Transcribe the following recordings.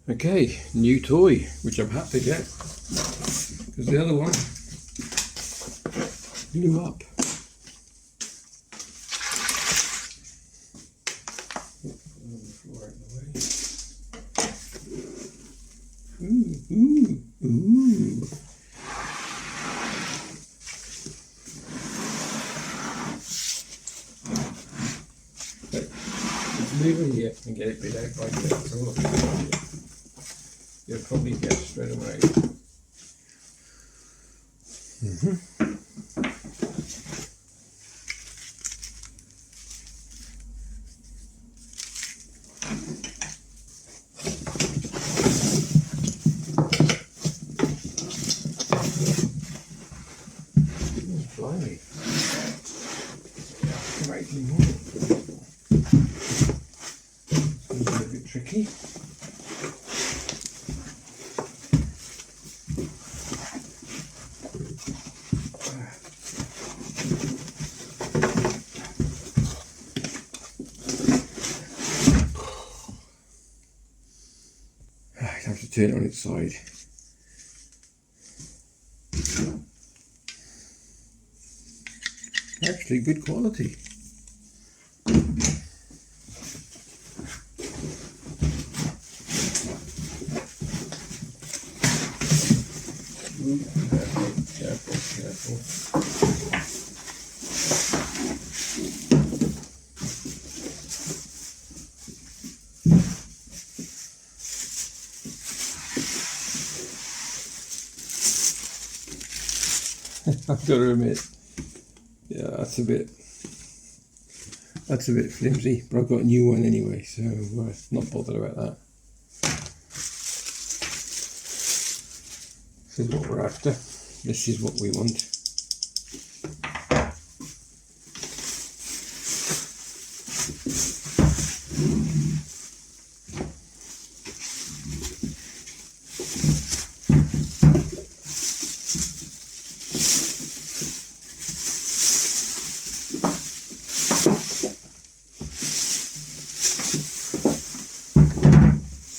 Okay, new toy, which I'm happy to get, because the other one blew up. Ooh. Let's move in here and get it bit out like that. So look, you'll probably guess straight away. Blimey. Slightly more. Seems a bit tricky. I'd have to turn it on its side. Actually, good quality. Careful. I've got to admit, yeah, that's a bit flimsy, but I've got a new one anyway, so not bothered about that. This is what we're after. This is what we want.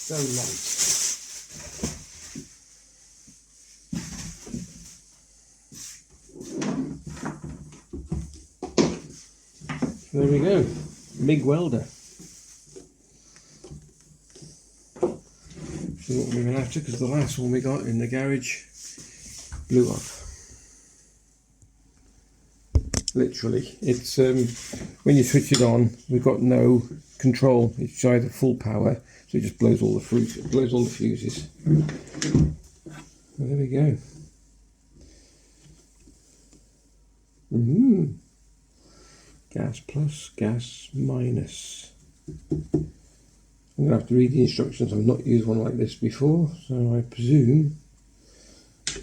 So light. There we go, MIG welder. This is what we're going after, because the last one we got in the garage blew up. Literally, it's when you switch it on, we've got no control. It's either full power, so it just blows all the fuses. Well, there we go. Gas plus, gas minus. I'm going to have to read the instructions. I've not used one like this before, so I presume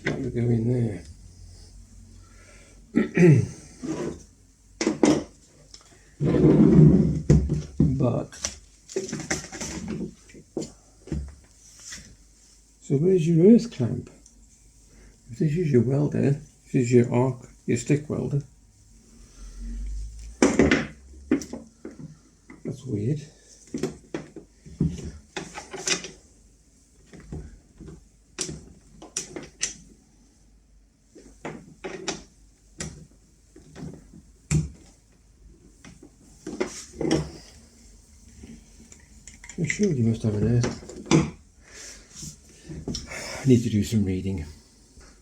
that will go in there. But so where's your earth clamp? If this is your welder, this is your arc, your stick welder. That's weird. I'm sure you must have an earth. I need to do some reading.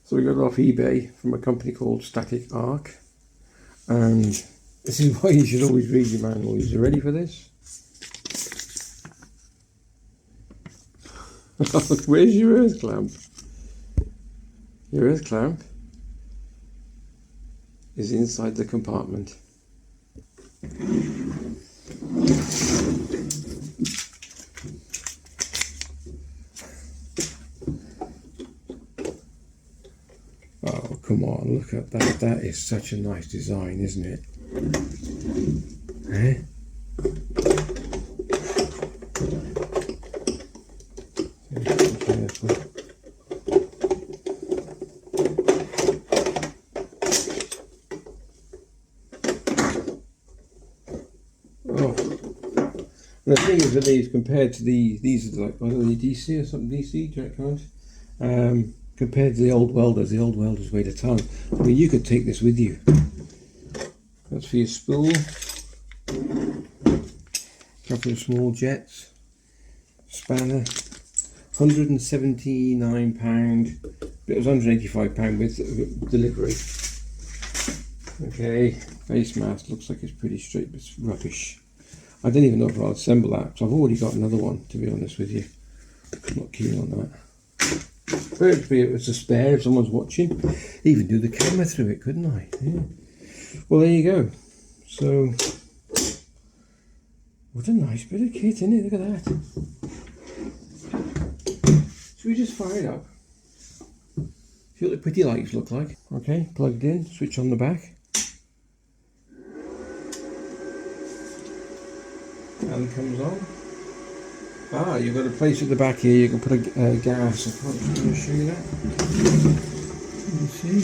So we got it off eBay from a company called Static Arc, and this is why you should always read your manual. Are you ready for this? Where's your earth clamp? Your earth clamp is inside the compartment. Oh, come on, look at that. That is such a nice design, isn't it? Eh? Be careful. Oh, And the thing is with these compared to these are like, I don't know, DC or something, DC, direct current. Compared to the old welders weighed a ton. I mean, you could take this with you. That's for your spool. Couple of small jets. Spanner. £179. It was £185 with delivery. Okay, face mask. Looks like it's pretty straight, but it's rubbish. I don't even know if I'll assemble that, because I've already got another one, to be honest with you. I'm not keen on that. Preferably it was a spare if someone's watching. Even do the camera through it, couldn't I? Yeah. Well, there you go. So, what a nice bit of kit, isn't it? Look at that. Should we just fire it up? See what the pretty lights look like. Okay, plugged in, switch on the back. And comes on. Ah, you've got a place at the back here, you can put a gas. I can't really show you that. You see?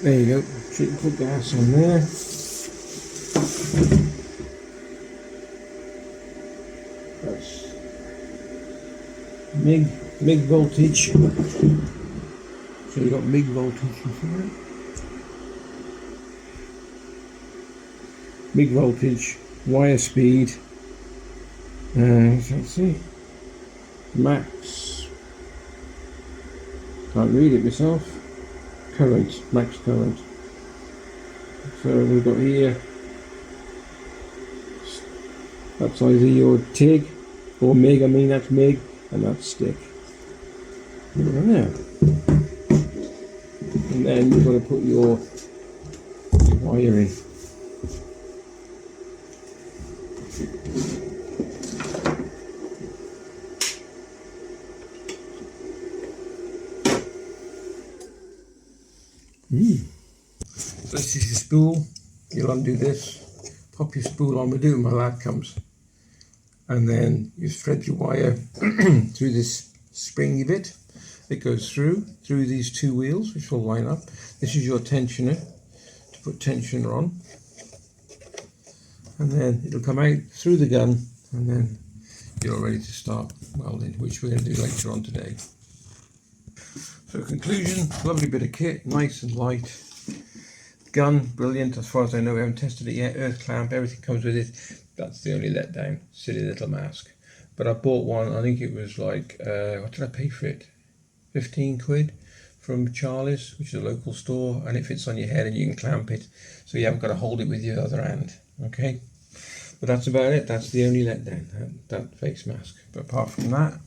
There you go. So you can put gas on there. That's MIG voltage. So you've got MIG voltage for it. MIG voltage, wire speed, let's see, max, can't read it myself, current, max current. So we've got here, that's either your TIG, or MIG, I mean that's MIG, and that's stick. There. And then you've got to put your wire in. This is your spool. You'll undo this, pop your spool on, we'll do it when my lad comes, and then you thread your wire through this springy bit. It goes through these two wheels, which will line up. This is your tensioner to put tensioner on, and then it'll come out through the gun, and then you're ready to start welding, which we're going to do later on today. So conclusion, lovely bit of kit, nice and light. Gun, brilliant as far as I know, we haven't tested it yet. Earth clamp, everything comes with it. That's the only letdown, silly little mask. But I bought one, I think it was like, what did I pay for it? 15 quid from Charlie's, which is a local store, and it fits on your head and you can clamp it, so you haven't got to hold it with your other hand, okay? But that's about it, that's the only letdown, that face mask. But apart from that,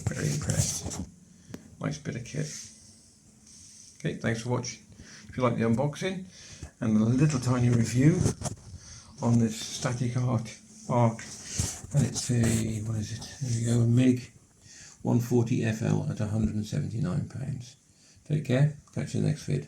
very impressed. Nice bit of kit. Okay, thanks for watching. If you like the unboxing and a little tiny review on this static arc, and it's a, what is it, there we go, a MIG 140 FL at £179. Take care, catch you in the next vid.